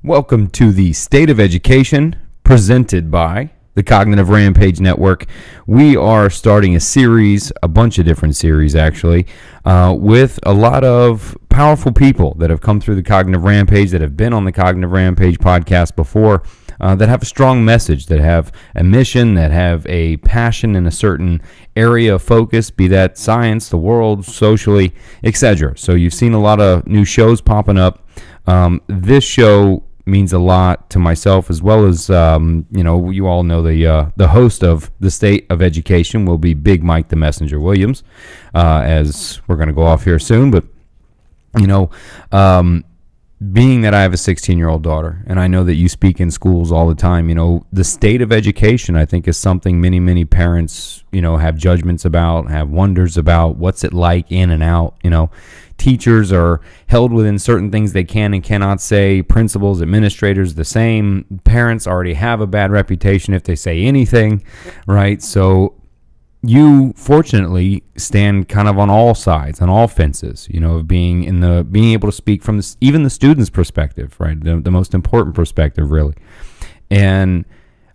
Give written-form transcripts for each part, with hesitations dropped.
Welcome to the State of Education, presented by the Cognitive Rampage Network. We are starting a series, a bunch of different series actually, with a lot of powerful people that have come through the Cognitive Rampage, that have been on the Cognitive Rampage podcast before, that have a strong message, that have a mission, that have a passion in a certain area of focus, be that science, the world, socially, etc. So you've seen a lot of new shows popping up. This show means a lot to myself, as well as you all know the host of the State of Education will be Big Mike the Messenger Williams, as we're going to go off here soon. But being that I have a 16-year-old daughter, and I know that you speak in schools all the time, the state of education, I think, is something many parents have judgments about, have wonders about. What's it like in and out? Teachers are held within certain things they can and cannot say. Principals, administrators, the same. Parents already have a bad reputation if they say anything, right? So you fortunately stand kind of on all sides, on all fences, of being able to speak from even the student's perspective, right? The most important perspective, really. And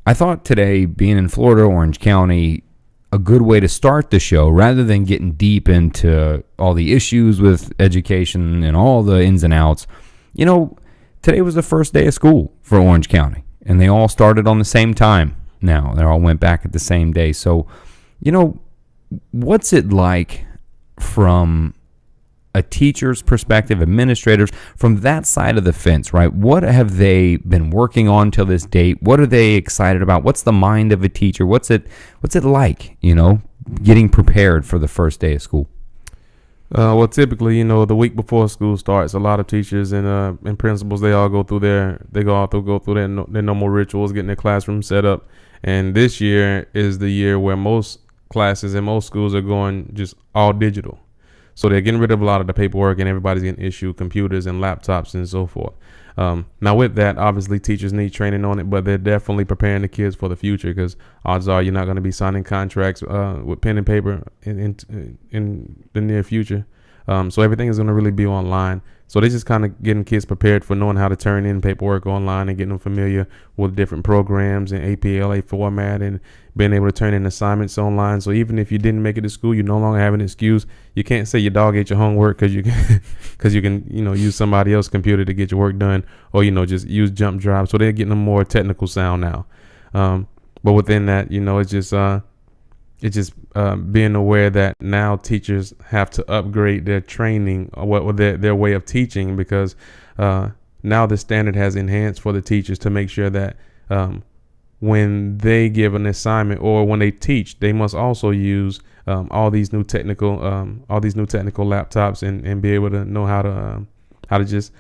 I thought today, being in Florida, Orange County, a good way to start the show, rather than getting deep into all the issues with education and all the ins and outs. Today was the first day of school for Orange County, and they all started on the same time now. They all went back at the same day. So, what's it like from a teacher's perspective, administrators, from that side of the fence, right? What have they been working on till this date? What are they excited about? What's the mind of a teacher? What's it like, getting prepared for the first day of school? Well, typically, the week before school starts, a lot of teachers and principals, they all go through their normal rituals, getting their classroom set up. And this year is the year where most classes in most schools are going just all digital. So they're getting rid of a lot of the paperwork, and everybody's getting issued computers and laptops and so forth. Now with that, obviously teachers need training on it, but they're definitely preparing the kids for the future, because odds are you're not going to be signing contracts with pen and paper in the near future. So everything is going to really be online. So they're just kind of getting kids prepared for knowing how to turn in paperwork online and getting them familiar with different programs and APLA format and being able to turn in assignments online. So even if you didn't make it to school, you no longer have an excuse. You can't say your dog ate your homework because you can use somebody else's computer to get your work done, or just use jump drive. So they're getting a more technical sound now. But within that, it's just being aware that now teachers have to upgrade their training or their way of teaching, because now the standard has enhanced for the teachers to make sure that when they give an assignment or when they teach, they must also use all these new technical laptops and be able to know how to just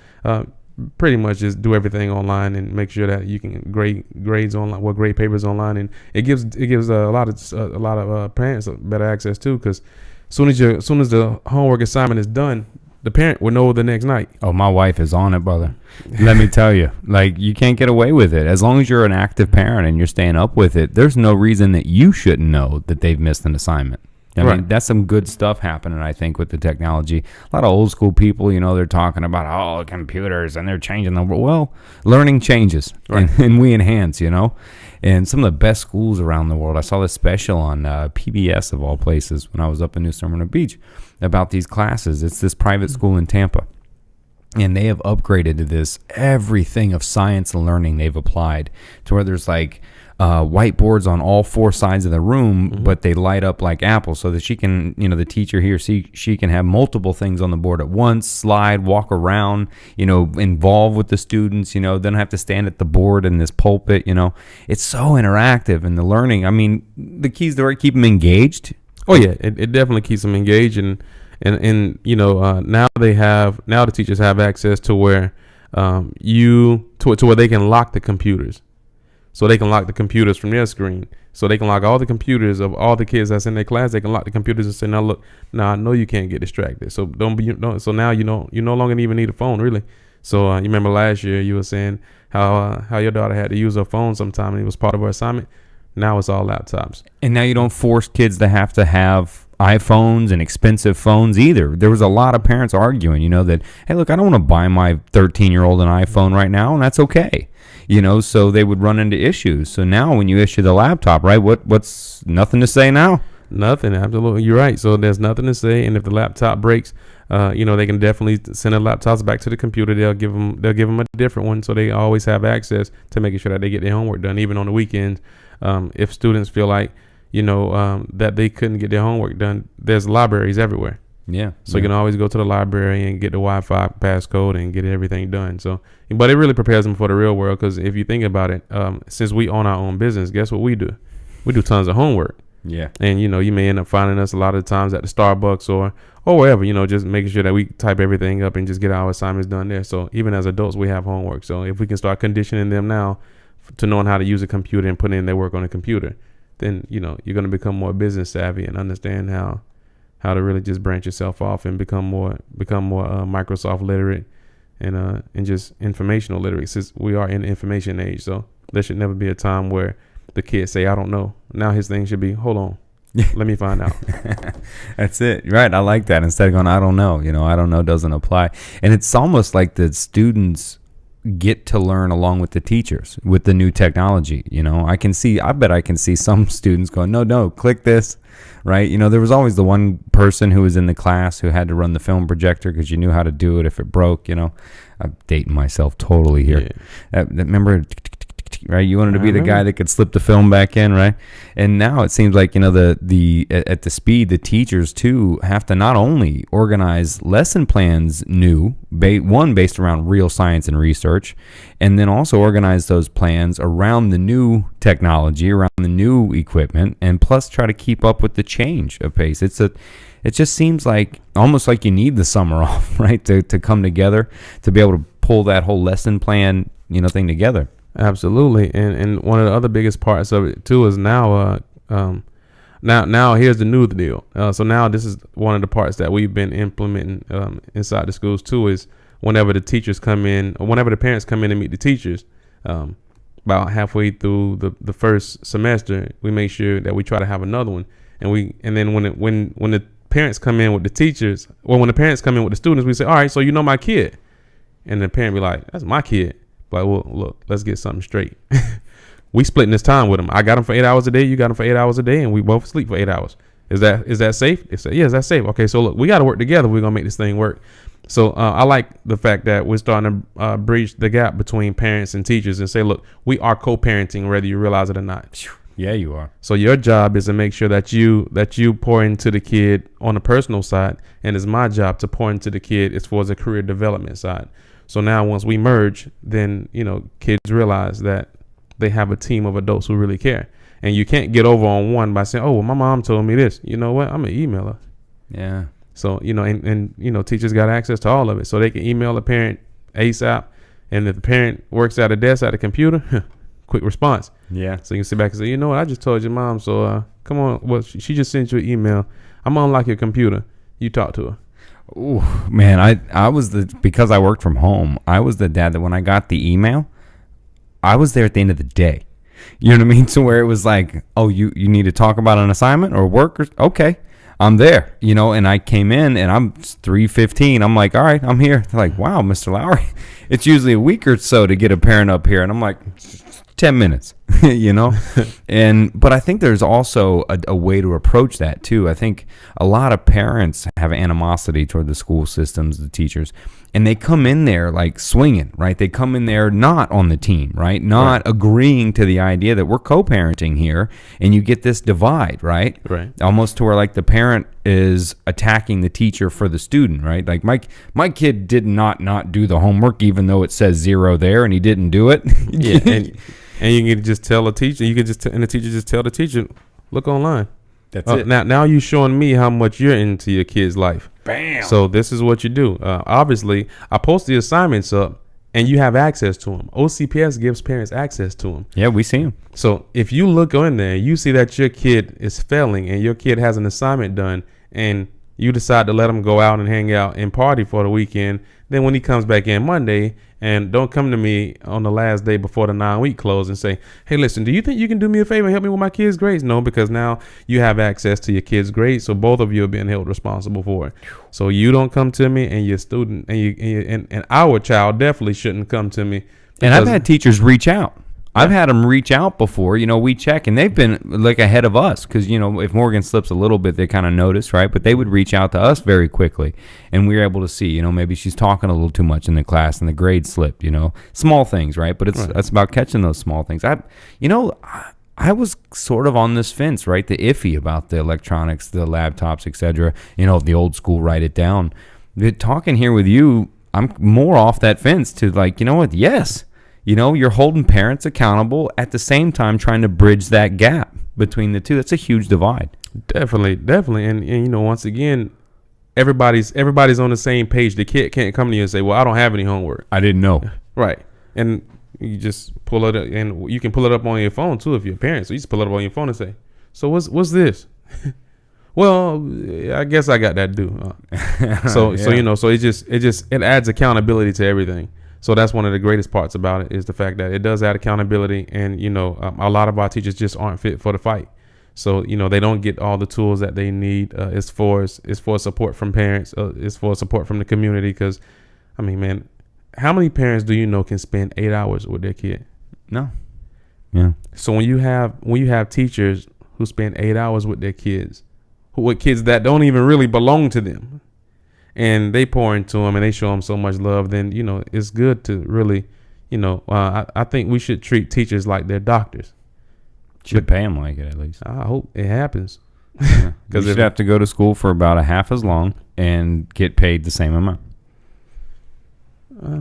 pretty much just do everything online and make sure that you can grades online, grade papers online, and it gives a lot of parents better access too, because soon as the homework assignment is done, the parent will know the next night. Oh, my wife is on it, brother. Let me tell you, you can't get away with it. As long as you're an active parent and you're staying up with it, there's no reason that you shouldn't know that they've missed an assignment. I mean, that's some good stuff happening, I think, with the technology. A lot of old school people, they're talking about, computers, and they're changing the world. Well, learning changes, and we enhance, And some of the best schools around the world. I saw this special on PBS, of all places, when I was up in New Smyrna Beach, about these classes. It's this private school in Tampa. And they have upgraded to this. Everything of science and learning they've applied to where there's whiteboards on all four sides of the room, but they light up like apples, so that she can, the teacher here, she can have multiple things on the board at once, slide, walk around, involve with the students, don't have to stand at the board in this pulpit, It's so interactive, and the learning, I mean, the keys to keep them engaged. Oh yeah, it definitely keeps them engaged, and now the teachers have access to where to where they can lock the computers. So they can lock the computers from their screen. So they can lock all the computers of all the kids that's in their class. They can lock the computers and say, now I know you can't get distracted. So so now you no longer even need a phone, really. So you remember last year you were saying how your daughter had to use her phone sometime, and it was part of her assignment. Now it's all laptops. And now you don't force kids to have iPhones and expensive phones either. There was a lot of parents arguing, that, hey, look, I don't want to buy my 13-year-old an iPhone right now, and that's okay. So they would run into issues. So now when you issue the laptop, right, what's nothing to say now? Nothing, absolutely. You're right. So there's nothing to say, and if the laptop breaks, they can definitely send the laptops back to the computer. They'll give them a different one, so they always have access to making sure that they get their homework done, even on the weekends. If students feel like that they couldn't get their homework done, there's libraries everywhere. Yeah. So you can always go to the library and get the Wi-Fi passcode and get everything done. So, but it really prepares them for the real world, because if you think about it, since we own our own business, guess what we do? We do tons of homework. Yeah. And, you may end up finding us a lot of times at the Starbucks or wherever, just making sure that we type everything up and just get our assignments done there. So even as adults, we have homework. So if we can start conditioning them now to knowing how to use a computer and put in their work on a computer, then, you're going to become more business savvy and understand how to really just branch yourself off and become more Microsoft literate and just informational literate, since we are in the information age. So there should never be a time where the kids say, I don't know. Now his thing should be, hold on, let me find out. That's it. Right. I like that. Instead of going, I don't know, I don't know doesn't apply. And it's almost like the students get to learn along with the teachers with the new technology. I bet I can see some students going, no, click this. Right. There was always the one person who was in the class who had to run the film projector because you knew how to do it if it broke. I'm dating myself totally here. Yeah. Remember, right? You wanted to be the guy that could slip the film back in, right? And now it seems like, at the speed, the teachers too have to not only organize lesson plans based around real science and research, and then also organize those plans around the new technology, around the new equipment, and plus try to keep up with the change of pace. It just seems like almost like you need the summer off, right? To come together, to be able to pull that whole lesson plan, thing together. Absolutely. And one of the other biggest parts of it too is now here's the new deal. So now this is one of the parts that we've been implementing inside the schools too, is whenever the teachers come in, or whenever the parents come in and meet the teachers, about halfway through the first semester, we make sure that we try to have another one. And then when the parents come in with the teachers, or when the parents come in with the students, we say, all right, so my kid. And the parent be like, that's my kid. Like, well, look, let's get something straight. We splitting this time with them. I got them for 8 hours a day. You got them for 8 hours a day, and we both sleep for 8 hours. Is that safe? They say, yes, that's safe. Okay, so look, we got to work together. We're gonna make this thing work. So I like the fact that we're starting to bridge the gap between parents and teachers and say, look, we are co-parenting, whether you realize it or not. Yeah, you are. So your job is to make sure that you pour into the kid on the personal side, and it's my job to pour into the kid as far as the career development side. So now once we merge, then, kids realize that they have a team of adults who really care. And you can't get over on one by saying, oh, well, my mom told me this. You know what? I'm going to email her. Yeah. So, and teachers got access to all of it. So they can email a parent ASAP. And if the parent works at a desk at a computer, quick response. Yeah. So you can sit back and say, you know what? I just told your mom. So come on. Well, she just sent you an email. I'm going to unlock your computer. You talk to her. Ooh, man, I was because I worked from home, I was the dad that when I got the email, I was there at the end of the day. You know what I mean? So where it was like, oh, you need to talk about an assignment or work, or okay, I'm there, and I came in and I'm 3:15. I'm like, all right, I'm here. They're like, wow, Mr. Lowry, it's usually a week or so to get a parent up here. And I'm like, 10 minutes, but I think there's also a way to approach that too. I think a lot of parents have animosity toward the school systems, the teachers, and they come in there like swinging, right? They come in there not on the team, right? Not agreeing to the idea that we're co-parenting here, and you get this divide, right? Right. Almost to where like the parent is attacking the teacher for the student, right? Like my kid did not do the homework, even though it says 0 there, and he didn't do it. Yeah. And you can just tell a teacher. And the teacher just tell the teacher, look online. That's it. Now you're showing me how much you're into your kid's life. Bam. So this is what you do. Obviously, I post the assignments up, and you have access to them. OCPS gives parents access to them. Yeah, we see them. So if you look in there, you see that your kid is failing, and your kid has an assignment done, and you decide to let them go out and hang out and party for the weekend, Then when he comes back in Monday, and don't come to me on the last day before the 9-week close and say, hey, listen, do you think you can do me a favor and help me with my kids' grades? No, because now you have access to your kids' grades. So both of you are being held responsible for it. So you don't come to me, and your student and our child definitely shouldn't come to me. And I've had teachers reach out. I've had them reach out before, we check, and they've been like ahead of us because, if Morgan slips a little bit, they kind of notice, right? But they would reach out to us very quickly, and we were able to see, maybe she's talking a little too much in the class and the grade slipped, small things, right? But it's about catching those small things. I was sort of on this fence, right? The iffy about the electronics, the laptops, etc. The old school, write it down. But talking here with you, I'm more off that fence to like, what? Yes. You're holding parents accountable at the same time trying to bridge that gap between the two. That's a huge divide. Definitely. And once again, everybody's on the same page. The kid can't come to you and say, well, I don't have any homework. I didn't know. Right. And you just pull it up, and you can pull it up on your phone too if you're a parent. So you just pull it up on your phone and say, so what's this? Well, I guess I got that to do. So it adds accountability to everything. So that's one of the greatest parts about it is the fact that it does add accountability. And, a lot of our teachers just aren't fit for the fight. So, they don't get all the tools that they need. It's for support from parents. It's for support from the community. Because, man, how many parents do you know can spend 8 hours with their kid? No. Yeah. So when you have teachers who spend 8 hours with their kids, with kids that don't even really belong to them, and they pour into them and they show them so much love, then, it's good to really, I think we should treat teachers like they're doctors. Should pay them like it at least. I hope it happens. Because you should have to go to school for about a half as long and get paid the same amount.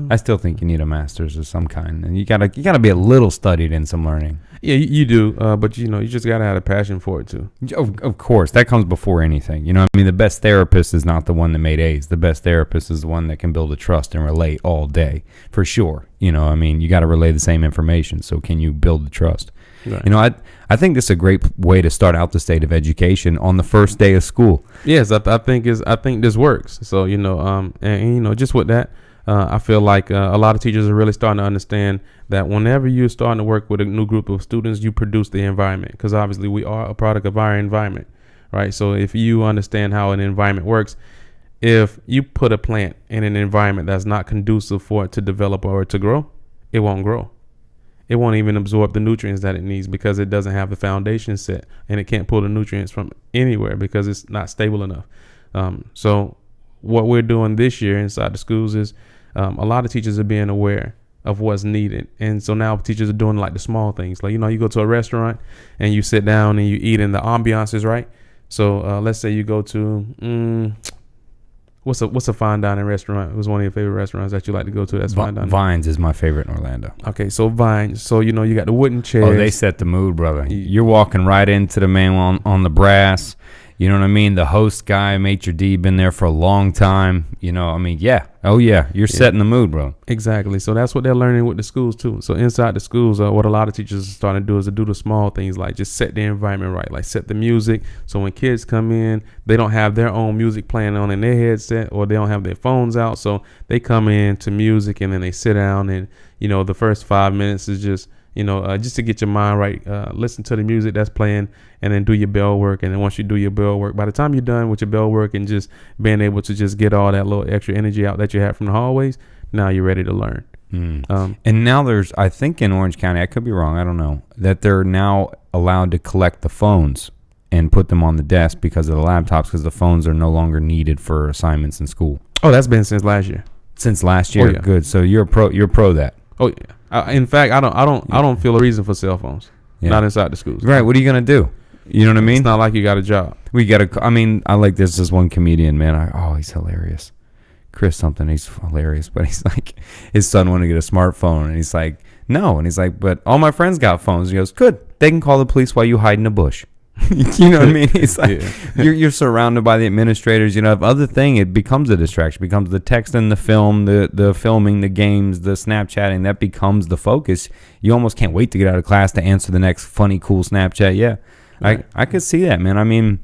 I still think you need a master's of some kind, and you gotta be a little studied in some learning. Yeah, you do, but you just gotta have a passion for it too. Of course, that comes before anything. The best therapist is not the one that made A's. The best therapist is the one that can build a trust and relate all day, for sure. You got to relay the same information. So can you build the trust? Right. I think this is a great way to start out the state of education on the first day of school. Yes, I think this works. So just with that. I feel like a lot of teachers are really starting to understand that whenever you're starting to work with a new group of students, you produce the environment, because obviously we are a product of our environment, right? So if you understand how an environment works, if you put a plant in an environment that's not conducive for it to develop or to grow, it won't grow. It won't even absorb the nutrients that it needs because it doesn't have the foundation set, and it can't pull the nutrients from anywhere because it's not stable enough. So what we're doing this year inside the schools is a lot of teachers are being aware of what's needed. And so now teachers are doing like the small things. Like, you go to a restaurant and you sit down and you eat and the ambiance is right. So let's say you go to, what's a fine dining restaurant? What's one of your favorite restaurants that you like to go to? That's fine dining. Vines is my favorite in Orlando. Okay, so Vines. So, you got the wooden chairs. Oh, they set the mood, brother. You're walking right into the man on the brass. You know what I mean? The host guy, maitre d', been there for a long time. Yeah. Oh, yeah. You're setting the mood, bro. Exactly. So that's what they're learning with the schools, too. So inside the schools, what a lot of teachers are starting to do is to do the small things, like just set the environment right, like set the music. So when kids come in, they don't have their own music playing on in their headset, or they don't have their phones out. So they come in to music and then they sit down, and, the first 5 minutes is just, just to get your mind right, listen to the music that's playing, and then do your bell work. And then once you do your bell work, by the time you're done with your bell work and just being able to just get all that little extra energy out that you have from the hallways, now you're ready to learn. And now there's, I think in Orange County, I could be wrong, I don't know, that they're now allowed to collect the phones and put them on the desk because of the laptops, because the phones are no longer needed for assignments in school. Oh, that's been since last year. Since last year? Oh, yeah. Good. So you're pro that. Oh, yeah. In fact, I don't feel a reason for cell phones. Yeah. Not inside the schools. Right. What are you gonna do? You know what I mean? It's not like you got a job. I like this one comedian, man. He's hilarious. Chris something. He's hilarious, but he's like, his son wanted to get a smartphone, and he's like, no, and he's like, but all my friends got phones. He goes, good. They can call the police while you hide in a bush. You know what I mean? It's like you're surrounded by the administrators. The other thing, it becomes a distraction. It becomes the text and the film, the filming, the games, the Snapchatting. That becomes the focus. You almost can't wait to get out of class to answer the next funny, cool Snapchat. Yeah, right. I could see that, man.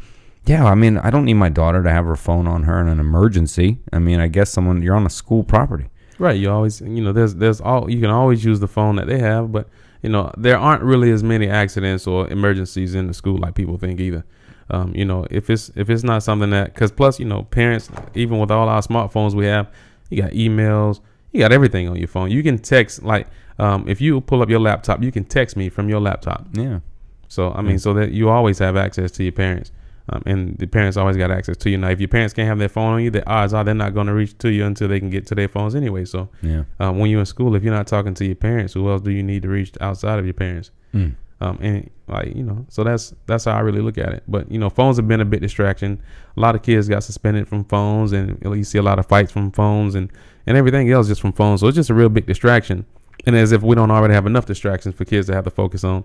Yeah, I mean, I don't need my daughter to have her phone on her in an emergency. I mean, I guess you're on a school property. Right. You always, there's all, you can always use the phone that they have, but there aren't really as many accidents or emergencies in the school like people think either. If it's not something that, cause plus, parents, even with all our smartphones we have, you got emails, you got everything on your phone. You can text, like, if you pull up your laptop, you can text me from your laptop. Yeah. So, I mean, so that you always have access to your parents. And the parents always got access to you. Now, if your parents can't have their phone on you, the odds are they're not going to reach to you until they can get to their phones anyway. So, yeah. When you're in school, if you're not talking to your parents, who else do you need to reach outside of your parents? And like, so that's how I really look at it. But, phones have been a big distraction. A lot of kids got suspended from phones, and you see a lot of fights from phones and everything else just from phones. So it's just a real big distraction. And as if we don't already have enough distractions for kids to have to focus on.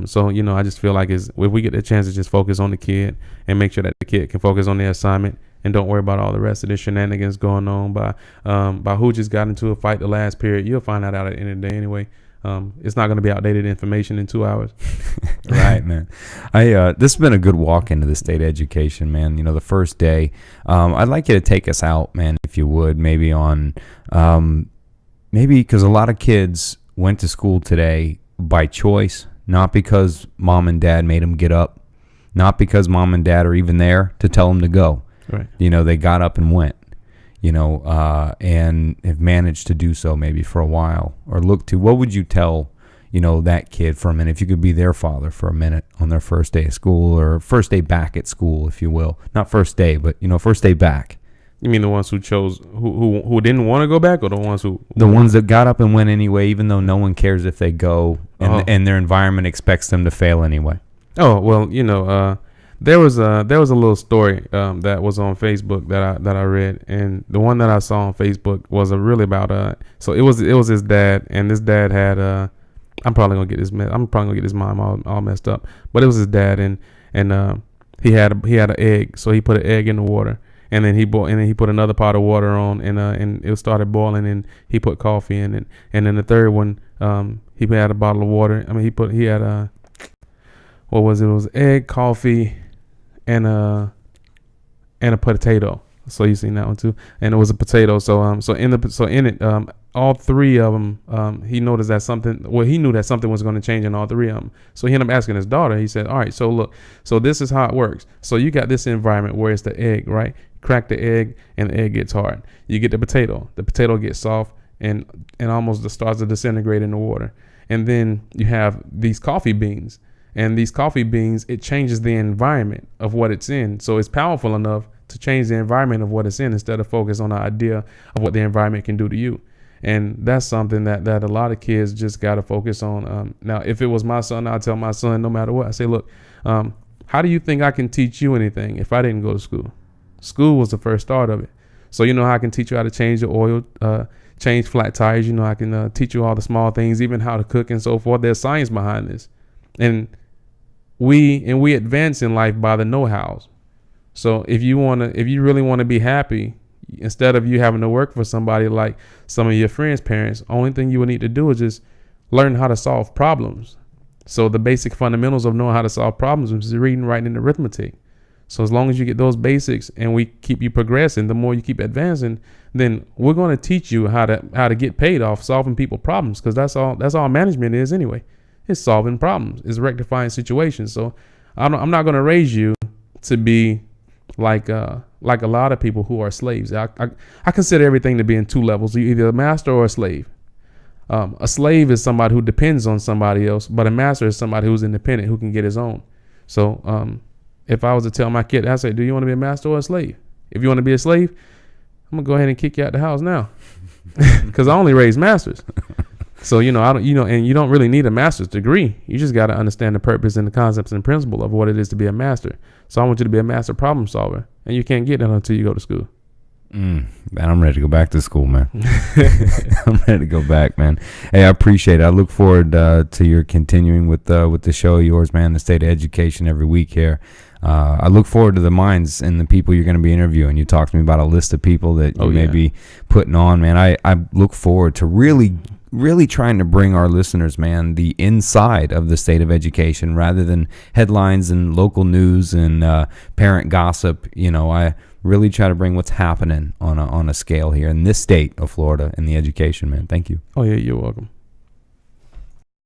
So, I just feel like if we get the chance to just focus on the kid and make sure that the kid can focus on their assignment and don't worry about all the rest of the shenanigans going on by who just got into a fight the last period, you'll find that out at the end of the day anyway. It's not going to be outdated information in 2 hours. Right, man. This has been a good walk into the state education, man. The first day, I'd like you to take us out, man, if you would, maybe on, because a lot of kids went to school today by choice, not because mom and dad made them get up, not because mom and dad are even there to tell them to go. Right. They got up and went, and have managed to do so maybe for a while. Or what would you tell, that kid for a minute, if you could be their father for a minute on their first day of school or first day back at school, if you will. Not first day, but, first day back. You mean the ones who chose, who didn't want to go back, or the ones who... The ones that got up and went anyway, even though no one cares if they go, and their environment expects them to fail anyway. Oh, well, there was a little story that was on Facebook that I read, and the one that I saw on Facebook was really about so it was his dad, and this dad had I'm probably gonna get his mom all messed up, but it was his dad, and he had an egg, so he put an egg in the water. And then he put another pot of water on, and it started boiling, and he put coffee in it. And then the third one, he had a bottle of water. I mean, he had what was it? It was egg, coffee, and a potato. So you seen that one too. And it was a potato. So in it, all three of them, he noticed that something. Well, he knew that something was going to change in all three of them. So he ended up asking his daughter. He said, "All right, so look, so this is how it works. So you got this environment where it's the egg, right? Crack the egg, and the egg gets hard. You get the potato. The potato gets soft and almost starts to disintegrate in the water. And then you have these coffee beans, and these coffee beans, it changes the environment of what it's in. So it's powerful enough to change the environment of what it's in instead of focus on the idea of what the environment can do to you." And that's something that a lot of kids just got to focus on. Now, if it was my son, I'd tell my son, no matter what, I say, look, how do you think I can teach you anything if I didn't go to school? School was the first start of it. So, how I can teach you how to change the oil, change flat tires. I can teach you all the small things, even how to cook and so forth. There's science behind this. And we advance in life by the know-hows. So if you really want to be happy, instead of you having to work for somebody like some of your friends' parents, only thing you would need to do is just learn how to solve problems. So the basic fundamentals of knowing how to solve problems is reading, writing, and arithmetic. So as long as you get those basics and we keep you progressing, the more you keep advancing, then we're going to teach you how to get paid off solving people problems, because that's all management is anyway. It's solving problems, it's rectifying situations. So I'm not going to raise you to be like a lot of people who are slaves. I consider everything to be in two levels. You're either a master or a slave. A slave is somebody who depends on somebody else, but a master is somebody who's independent, who can get his own. So if I was to tell my kid, I say, do you want to be a master or a slave? If you want to be a slave, I'm gonna go ahead and kick you out the house now, because I only raise masters. So I don't, and you don't really need a master's degree. You just got to understand the purpose and the concepts and principle of what it is to be a master. So I want you to be a master problem solver, and you can't get that until you go to school. Man, I'm ready to go back to school, man. I'm ready to go back, man. Hey, I appreciate it. I look forward to your continuing with the show of yours, man, the state of education every week here. I look forward to the minds and the people you're going to be interviewing. You talked to me about a list of people that you may be putting on, man. I look forward to really really trying to bring our listeners, man, the inside of the state of education rather than headlines and local news and parent gossip. I really try to bring what's happening on a scale here in this state of Florida in the education, man. Thank you. Oh, yeah, you're welcome.